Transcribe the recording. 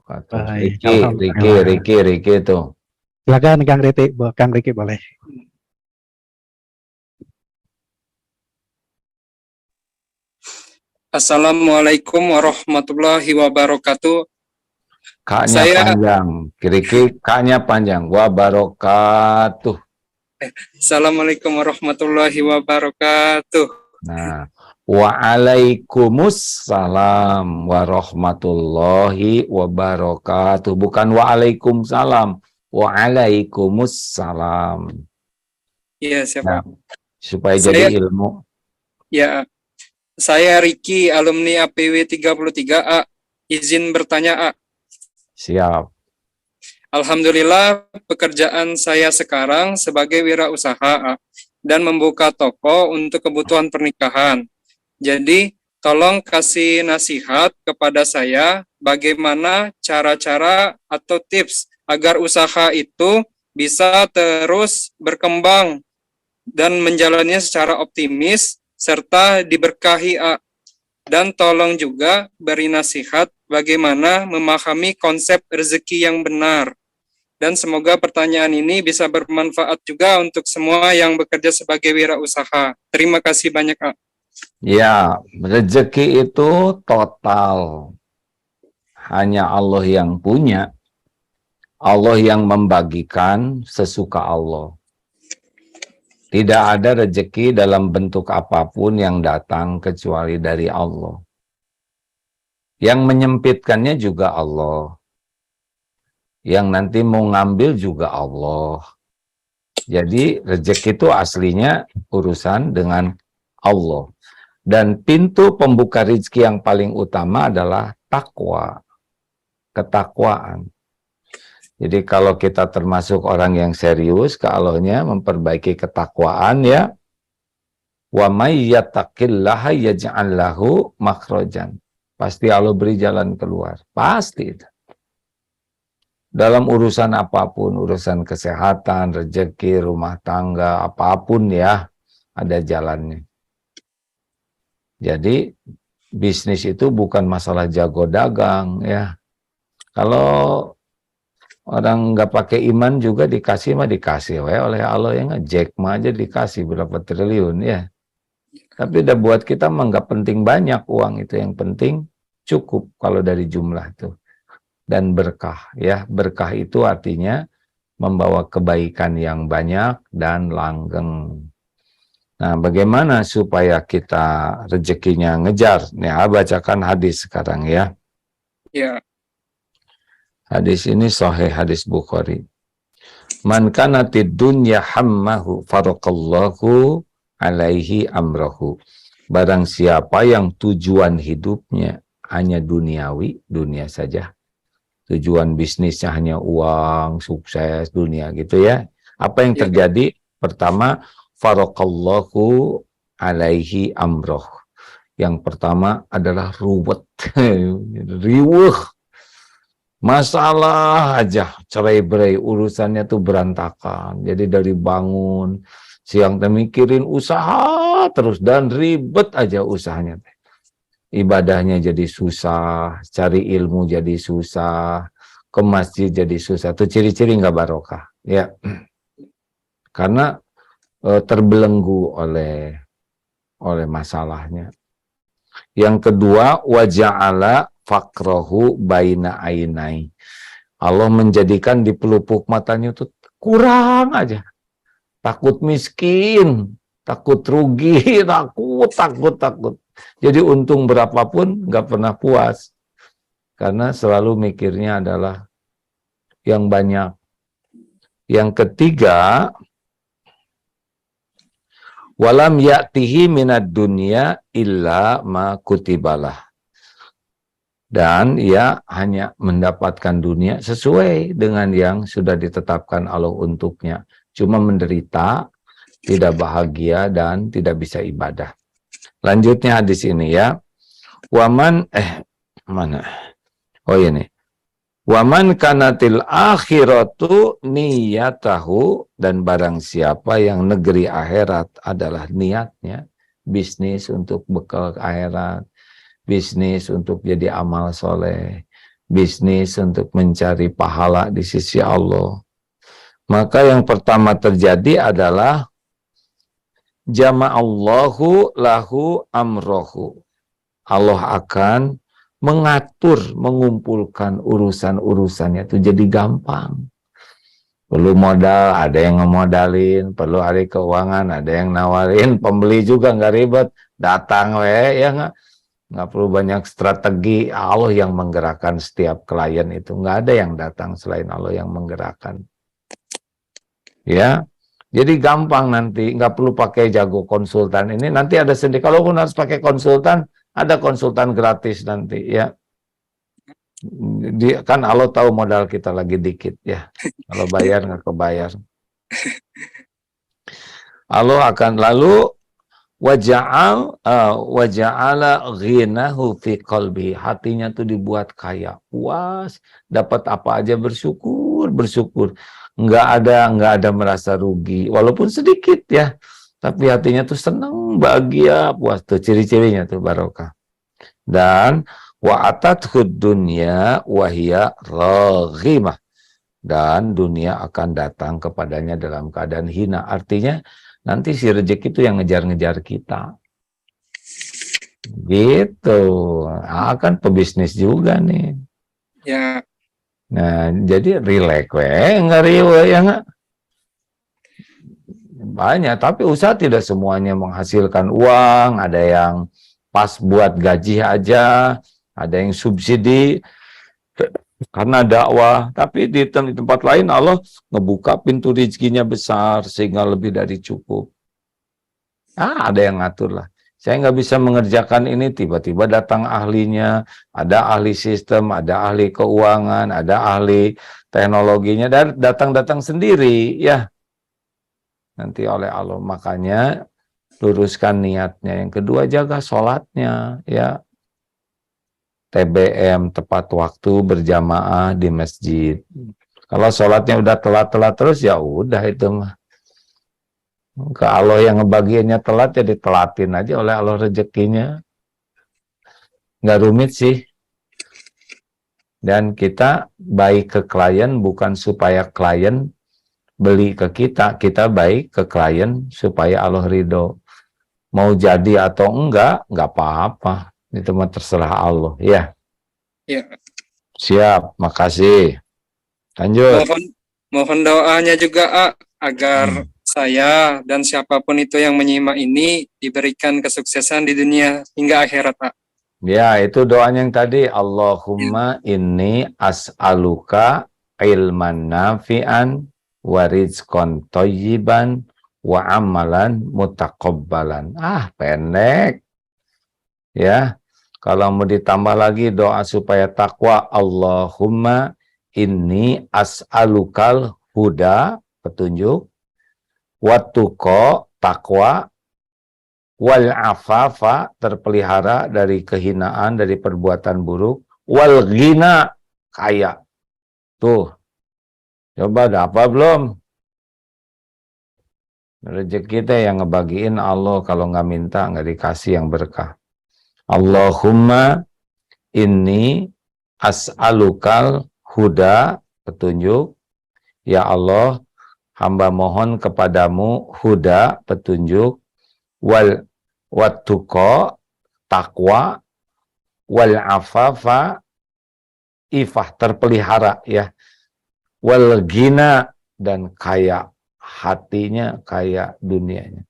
wabarakatuh. Baik, Riki alhamdulillah. tuh. Silakan Kang Riki boleh. Assalamualaikum warahmatullahi wabarakatuh. Kaknya panjang, Riki kaknya panjang. Wabarakatuh. Assalamualaikum warahmatullahi wabarakatuh. Nah, waalaikumsalam warahmatullahi wabarakatuh. Bukan waalaikumsalam, waalaikumsalam. Iya, siapa? Nah, supaya jadi ilmu. Ya, saya Riki, alumni APW 33A. Izin bertanya, A. Siap. Alhamdulillah, pekerjaan saya sekarang sebagai wirausaha, A, dan membuka toko untuk kebutuhan pernikahan. Jadi, tolong kasih nasihat kepada saya bagaimana cara-cara atau tips agar usaha itu bisa terus berkembang dan menjalannya secara optimis serta diberkahi, A. Dan tolong juga beri nasihat bagaimana memahami konsep rezeki yang benar. Dan semoga pertanyaan ini bisa bermanfaat juga untuk semua yang bekerja sebagai wirausaha. Terima kasih banyak, A. Ya, rezeki itu total. Hanya Allah yang punya. Allah yang membagikan sesuka Allah. Tidak ada rezeki dalam bentuk apapun yang datang kecuali dari Allah. Yang menyempitkannya juga Allah. Yang nanti mau ngambil juga Allah. Jadi rezeki itu aslinya urusan dengan Allah. Dan pintu pembuka rezeki yang paling utama adalah takwa. Ketakwaan. Jadi kalau kita termasuk orang yang serius ke Allahnya, memperbaiki ketakwaan ya. Wa may yattaqillaha yaj'al lahu makhrajan. Pasti Allah beri jalan keluar. Pasti itu. Dalam urusan apapun, urusan kesehatan, rezeki, rumah tangga, apapun ya, ada jalannya. Jadi bisnis itu bukan masalah jago dagang ya. Kalau orang nggak pakai iman juga dikasih mah dikasih oleh Allah yang Jack mah aja dikasih berapa triliun ya. Tapi udah buat kita mah nggak penting banyak uang itu, yang penting cukup kalau dari jumlah itu. Dan berkah ya, berkah itu artinya membawa kebaikan yang banyak dan langgeng. Nah, bagaimana supaya kita rezekinya ngejar? Nih, bacakan hadis sekarang ya. Ya. Hadis ini sahih, hadis Bukhari. Man kanatid dunya hammahu faraqallahu alaihi amrahu. Barang siapa yang tujuan hidupnya hanya duniawi, dunia saja. Tujuan bisnisnya hanya uang, sukses, dunia gitu ya. Apa yang terjadi? Pertama, faraqallahu alaihi amroh. Yang pertama adalah ruwet, riweuh. Masalah aja, cerai-berai, urusannya tuh berantakan. Jadi dari bangun, siang mikirin usaha terus dan ribet aja usahanya. Ibadahnya jadi susah, cari ilmu jadi susah, ke masjid jadi susah. Itu ciri-ciri nggak barokah, ya. Karena terbelenggu oleh masalahnya. Yang kedua, waja'ala faqrahu baina ainai. Allah menjadikan di pelupuk matanya itu kurang aja. Takut miskin, takut rugi, takut. Jadi untung berapapun nggak pernah puas. Karena selalu mikirnya adalah yang banyak. Yang ketiga, walam ya'tihi minad dunya illa ma kutibalah. Dan ia hanya mendapatkan dunia sesuai dengan yang sudah ditetapkan Allah untuknya. Cuma menderita, tidak bahagia, dan tidak bisa ibadah. Lanjutnya hadis ini ya. Waman mana? Oh ini. Waman kanatil akhiratu niyatahu, dan barang siapa yang negeri akhirat adalah niatnya, bisnis untuk bekal akhirat, bisnis untuk jadi amal soleh, bisnis untuk mencari pahala di sisi Allah. Maka yang pertama terjadi adalah jama'allahu lahu amrohu. Allah akan mengatur, mengumpulkan urusan-urusannya itu jadi gampang. Perlu modal, ada yang ngemodalin, perlu hari keuangan, ada yang nawarin, pembeli juga nggak ribet, datang ya nggak perlu banyak strategi. Allah yang menggerakkan setiap klien itu, nggak ada yang datang selain Allah yang menggerakkan. Ya, jadi gampang nanti, nggak perlu pakai jago konsultan ini. Nanti ada sendiri. Kalau pun harus pakai konsultan, ada konsultan gratis nanti ya. Kan Allah tahu modal kita lagi dikit ya. Kalau bayar nggak kebayar. Allah akan lalu waja'ala ghinahu fi qalbi. Hatinya tuh dibuat kaya, puas, dapat apa aja bersyukur. Nggak ada merasa rugi, walaupun sedikit ya. Tapi hatinya tuh senang, bahagia, puas, tuh ciri-cirinya tuh barokah. Dan wa atathud dunya wa hiya raghimah. Dan dunia akan datang kepadanya dalam keadaan hina. Artinya nanti si rezeki itu yang ngejar-ngejar kita. Gitu. Akan pebisnis juga nih. Ya. Nah, jadi relax enggak riwe ya enggak. Banyak, tapi usaha tidak semuanya menghasilkan uang, ada yang pas buat gaji aja, ada yang subsidi karena dakwah, tapi di tempat lain Allah ngebuka pintu rezekinya besar sehingga lebih dari cukup. Ada yang ngatur lah. Saya nggak bisa mengerjakan ini, tiba-tiba datang ahlinya, ada ahli sistem, ada ahli keuangan, ada ahli teknologinya, dan datang-datang sendiri ya. Nanti oleh Allah, makanya luruskan niatnya. Yang kedua, jaga sholatnya ya. TBM, tepat waktu, berjamaah di masjid. Kalau sholatnya udah telat-telat terus, ya udah itu mah. Ke Allah yang ngebagiannya telat, ya ditelatin aja oleh Allah rezekinya. Nggak rumit sih. Dan kita baik ke klien bukan supaya klien beli ke kita baik ke klien supaya Allah ridho. Mau jadi atau enggak apa-apa. Itu mah terserah Allah, ya. Ya. Siap, makasih. Lanjut. Mohon doanya juga agar saya dan siapapun itu yang menyimak ini diberikan kesuksesan di dunia hingga akhirat, Ya, itu doanya yang tadi. Allahumma inni as'aluka ilman nafi'an wa rizqan thayyiban wa amalan mutaqabbalan. Pendek. Ya. Kalau mau ditambah lagi doa supaya takwa, Allahumma inni as'alukal huda, petunjuk, wattuqa, takwa, wal afafa, terpelihara dari kehinaan, dari perbuatan buruk, wal ghina, kaya. Tuh, coba ada apa belum? Rezeki kita yang ngebagiin Allah, kalau nggak minta nggak dikasih yang berkah. Allahumma inni as'alukal huda, petunjuk. Ya Allah, hamba mohon kepadamu huda, petunjuk, wal wattuqa, takwa, wal afafa, ifah, terpelihara ya, wal ghina, dan kaya hatinya, kaya dunianya.